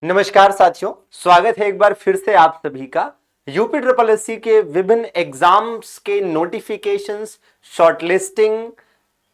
नमस्कार साथियों, स्वागत है एक बार फिर से आप सभी का यूपी ट्रिपल एससी के विभिन्न एग्जाम्स के नोटिफिकेशंस, शॉर्टलिस्टिंग,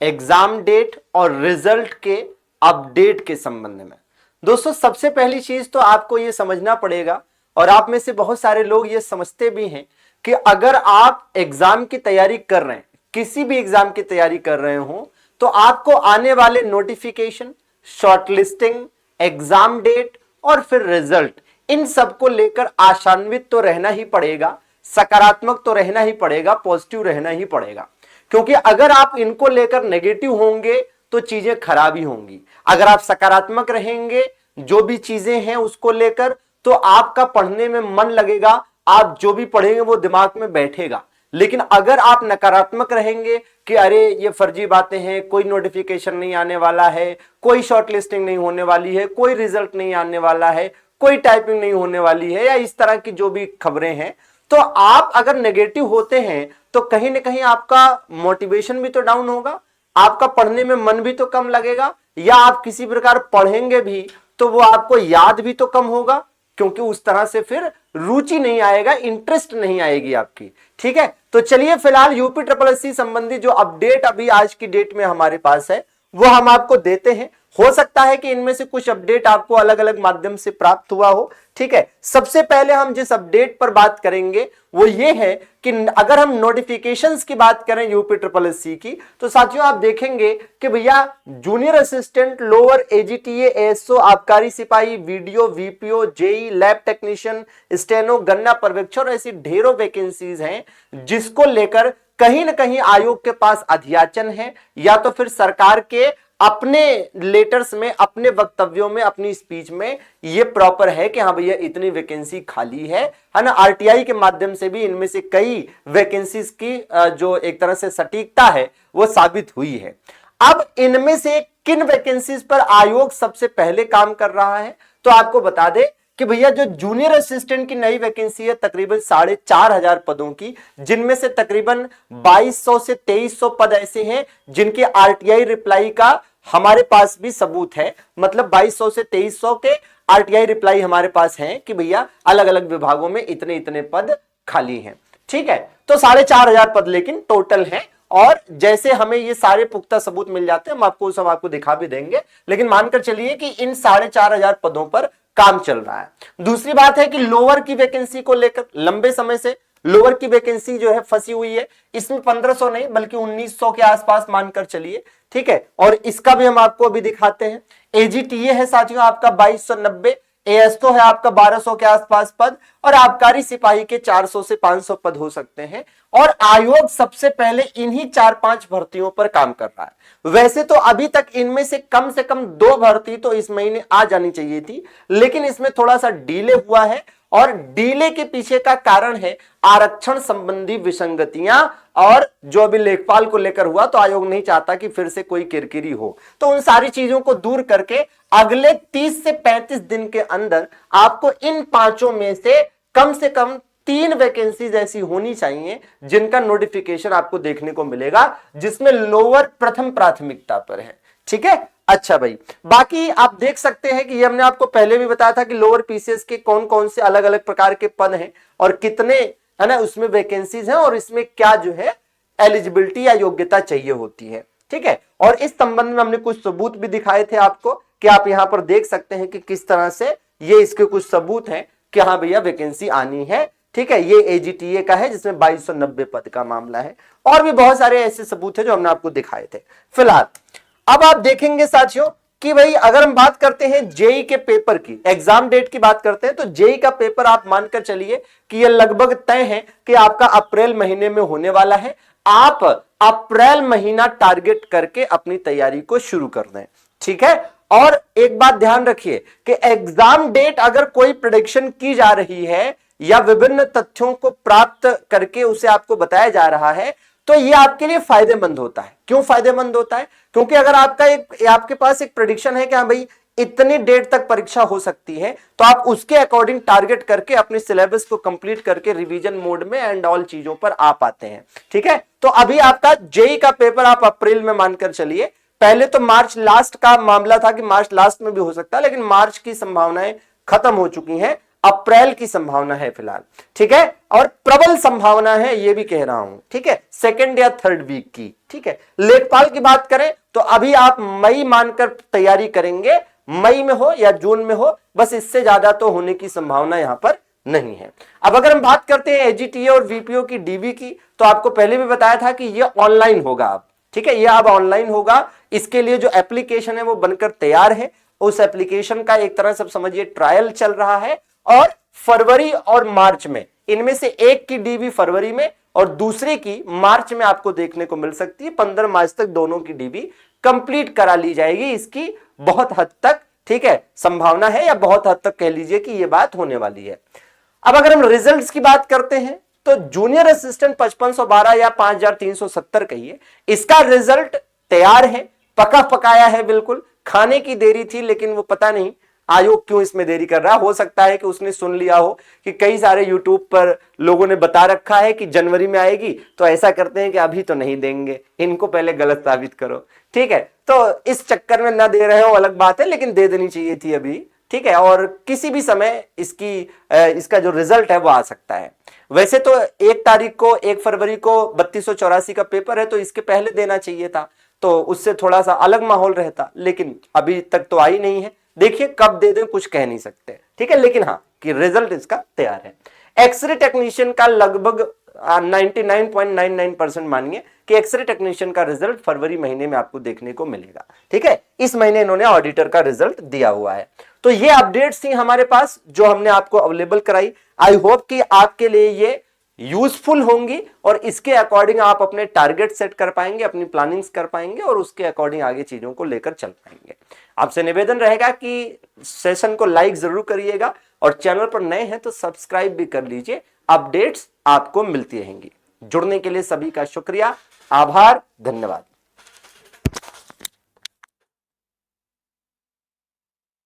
एग्जाम डेट और रिजल्ट के अपडेट के संबंध में। दोस्तों, सबसे पहली चीज तो आपको यह समझना पड़ेगा और आप में से बहुत सारे लोग ये समझते भी हैं कि अगर आप एग्जाम की तैयारी कर रहे हैं, किसी भी एग्जाम की तैयारी कर रहे हो, तो आपको आने वाले नोटिफिकेशन, शॉर्टलिस्टिंग, एग्जाम डेट और फिर रिजल्ट, इन सबको लेकर आशान्वित तो रहना ही पड़ेगा, सकारात्मक तो रहना ही पड़ेगा, पॉजिटिव रहना ही पड़ेगा। क्योंकि अगर आप इनको लेकर नेगेटिव होंगे तो चीजें खराब ही होंगी। अगर आप सकारात्मक रहेंगे जो भी चीजें हैं उसको लेकर, तो आपका पढ़ने में मन लगेगा, आप जो भी पढ़ेंगे वो दिमाग में बैठेगा। लेकिन अगर आप नकारात्मक रहेंगे कि अरे ये फर्जी बातें हैं, कोई नोटिफिकेशन नहीं आने वाला है, कोई शॉर्टलिस्टिंग नहीं होने वाली है, कोई रिजल्ट नहीं आने वाला है, कोई टाइपिंग नहीं होने वाली है, या इस तरह की जो भी खबरें हैं, तो आप अगर नेगेटिव होते हैं तो कहीं ना कहीं आपका मोटिवेशन भी तो डाउन होगा, आपका पढ़ने में मन भी तो कम लगेगा, या आप किसी प्रकार पढ़ेंगे भी तो वो आपको याद भी तो कम होगा, क्योंकि उस तरह से फिर रुचि नहीं आएगा, इंटरेस्ट नहीं आएगी आपकी। ठीक है, तो चलिए फिलहाल यूपी ट्रिपल एससी संबंधी जो अपडेट अभी आज की डेट में हमारे पास है वो हम आपको देते हैं। हो सकता है कि इनमें से कुछ अपडेट आपको अलग अलग माध्यम से प्राप्त हुआ हो। ठीक है, सबसे पहले हम जिस अपडेट पर बात करेंगे वो ये है कि अगर हम नोटिफिकेशंस की बात करें यूपी ट्रिपल एससी की, तो साथियों आप देखेंगे कि भैया junior assistant, lower AGTA, ASO, आबकारी सिपाही, VDO, VPO, JE, lab technician, steno, गन्ना पर्यवेक्षक, ऐसी ढेरों वैकेंसीज हैं जिसको लेकर कहीं ना कहीं आयोग के पास अधियाचन है, या तो फिर सरकार के अपने लेटर्स में, अपने वक्तव्यों में, अपनी स्पीच में ये प्रॉपर है कि हाँ भैया इतनी वैकेंसी खाली है ना। आरटीआई के माध्यम से भी इनमें से कई वैकेंसीज की जो एक तरह से सटीकता है वो साबित हुई है। अब इनमें से किन वैकेंसीज पर आयोग सबसे पहले काम कर रहा है, तो आपको बता दे कि भैया जो जूनियर असिस्टेंट की नई वैकेंसी है तकरीबन 4,500 पदों की, जिनमें से तकरीबन 2200 से 2300 पद ऐसे हैं जिनके आरटीआई रिप्लाई का हमारे पास भी सबूत है। मतलब 2200 से 2300 के आरटीआई रिप्लाई हमारे पास हैं कि भैया अलग अलग विभागों में इतने इतने पद खाली हैं। ठीक है, तो 4,500 पद लेकिन टोटल हैं, और जैसे हमें ये सारे पुख्ता सबूत मिल जाते हैं हम आपको सब आपको दिखा भी देंगे। लेकिन मानकर चलिए कि इन 4,500 पदों पर काम चल रहा है। दूसरी बात है कि लोअर की वैकेंसी को लेकर लंबे समय से लोअर की वैकेंसी जो है फंसी हुई है। इसमें 1500 नहीं बल्कि 1900 के आसपास मानकर चलिए। ठीक है, और इसका भी हम आपको अभी दिखाते हैं। एजीटीए है साथियों आपका 2290, एएसओ है आपका 1200 के आसपास पद, और आबकारी सिपाही के 400 से 500 पद हो सकते हैं। और आयोग सबसे पहले इन्हीं 4-5 भर्तियों पर काम कर रहा है। वैसे तो अभी तक इनमें से कम 2 भर्ती तो इस महीने आ जानी चाहिए थी, लेकिन इसमें थोड़ा सा डिले हुआ है, और डिले के पीछे का कारण है आरक्षण संबंधी विसंगतियां, और जो अभी लेखपाल को लेकर हुआ, तो आयोग नहीं चाहता कि फिर से कोई किरकिरी हो। तो उन सारी चीजों को दूर करके अगले 30 से 35 दिन के अंदर आपको इन 5 में से कम 3 वैकेंसीज ऐसी होनी चाहिए जिनका नोटिफिकेशन आपको देखने को मिलेगा, जिसमें लोअर प्रथम प्राथमिकता पर है। ठीक है, अच्छा भाई, बाकी आप देख सकते हैं कि ये हमने आपको पहले भी बताया था कि लोअर पीसीएस के कौन कौन से अलग अलग प्रकार के पद हैं और कितने है ना उसमें वैकेंसीज हैं, और इसमें क्या जो है एलिजिबिलिटी या योग्यता चाहिए होती है। ठीक है, और इस संबंध में हमने कुछ सबूत भी दिखाए थे आपको कि आप यहां पर देख सकते हैं कि किस तरह से ये इसके कुछ सबूत हैं कि हाँ भैया वैकेंसी आनी है। ठीक है, ये एजीटीए का है जिसमें 2290 पद का मामला है, और भी बहुत सारे ऐसे सबूत हैं जो हमने आपको दिखाए थे। फिलहाल अब आप देखेंगे साथियों कि भाई अगर हम बात करते हैं जेई के पेपर की, एग्जाम डेट की बात करते हैं, तो जेई का पेपर आप मानकर चलिए कि ये लगभग तय है कि आपका अप्रैल महीने में होने वाला है। आप अप्रैल महीना टारगेट करके अपनी तैयारी को शुरू कर दें। ठीक है, और एक बात ध्यान रखिए कि एग्जाम डेट अगर कोई प्रेडिक्शन की जा रही है या विभिन्न तथ्यों को प्राप्त करके उसे आपको बताया जा रहा है, तो ये आपके लिए फायदेमंद होता है। क्यों फायदेमंद होता है? क्योंकि अगर आपके पास एक प्रेडिक्शन है कि हाँ भाई इतनी डेट तक परीक्षा हो सकती है, तो आप उसके अकॉर्डिंग टारगेट करके अपने सिलेबस को कंप्लीट करके रिवीजन मोड में एंड ऑल चीजों पर आ पाते हैं। ठीक है, तो अभी आपका जेई का पेपर आप अप्रैल में मानकर चलिए। पहले तो मार्च लास्ट का मामला था कि मार्च लास्ट में भी हो सकता है, लेकिन मार्च की संभावनाएं खत्म हो चुकी हैं, अप्रैल की संभावना है फिलहाल, ठीक है, और प्रबल संभावना है ये भी कह रहा हूं, ठीक है, सेकेंड या थर्ड वीक की, ठीक है। लेखपाल की बात करें तो अभी आप मई मानकर तैयारी करेंगे, मई में हो या जून में हो, बस इससे ज्यादा तो होने की संभावना यहां पर नहीं है। अब अगर हम बात करते हैं एजीटीए और वीपीओ की, डीबी की, तो आपको पहले भी बताया था कि ये ऑनलाइन होगा अब, ठीक है, ये अब ऑनलाइन होगा। इसके लिए जो एप्लीकेशन है वो बनकर तैयार है, उस एप्लीकेशन का एक तरह से समझिए ट्रायल चल रहा है, और फरवरी और मार्च में इनमें से एक की डीबी फरवरी में और दूसरे की मार्च में आपको देखने को मिल सकती है। 15 मार्च तक दोनों की डीबी कंप्लीट करा ली जाएगी, इसकी बहुत हद तक, ठीक है, संभावना है, या बहुत हद तक कह लीजिए कि यह बात होने वाली है। अब अगर हम रिजल्ट्स की बात करते हैं तो जूनियर असिस्टेंट 5512 या 5370 कहिए, इसका रिजल्ट तैयार है, पका पकाया है, बिल्कुल खाने की देरी थी, लेकिन वो पता नहीं आयोग क्यों इसमें देरी कर रहा है। हो सकता है कि उसने सुन लिया हो कि कई सारे यूट्यूब पर लोगों ने बता रखा है कि जनवरी में आएगी, तो ऐसा करते हैं कि अभी तो नहीं देंगे, इनको पहले गलत साबित करो, ठीक है, तो इस चक्कर में ना दे रहे हो अलग बात है, लेकिन दे देनी चाहिए थी अभी, ठीक है, और किसी भी समय इसका जो रिजल्ट है वो आ सकता है। वैसे तो 1 तारीख को, 1 फरवरी को 3284 का पेपर है, तो इसके पहले देना चाहिए था, तो उससे थोड़ा सा अलग माहौल रहता, लेकिन अभी तक तो आई नहीं है। देखिए कब दे दें कुछ कह नहीं सकते, ठीक है, लेकिन हाँ कि रिजल्ट इसका तैयार है। एक्सरे टेक्नीशियन का लगभग 99.99% मानिए कि एक्सरे टेक्नीशियन का रिजल्ट फरवरी महीने में आपको देखने को मिलेगा, ठीक है। इस महीने इन्होंने ऑडिटर का रिजल्ट दिया हुआ है। तो ये अपडेट्स थी हमारे पास जो हमने आपको अवेलेबल कराई। आई होप कि आपके लिए ये यूजफुल होंगी और इसके अकॉर्डिंग आप अपने टारगेट सेट कर पाएंगे, अपनी प्लानिंग्स कर पाएंगे और उसके अकॉर्डिंग आगे चीजों को लेकर चल पाएंगे। आपसे निवेदन रहेगा कि सेशन को लाइक जरूर करिएगा और चैनल पर नए हैं तो सब्सक्राइब भी कर लीजिए, अपडेट्स आपको मिलती रहेंगी। जुड़ने के लिए सभी का शुक्रिया, आभार, धन्यवाद।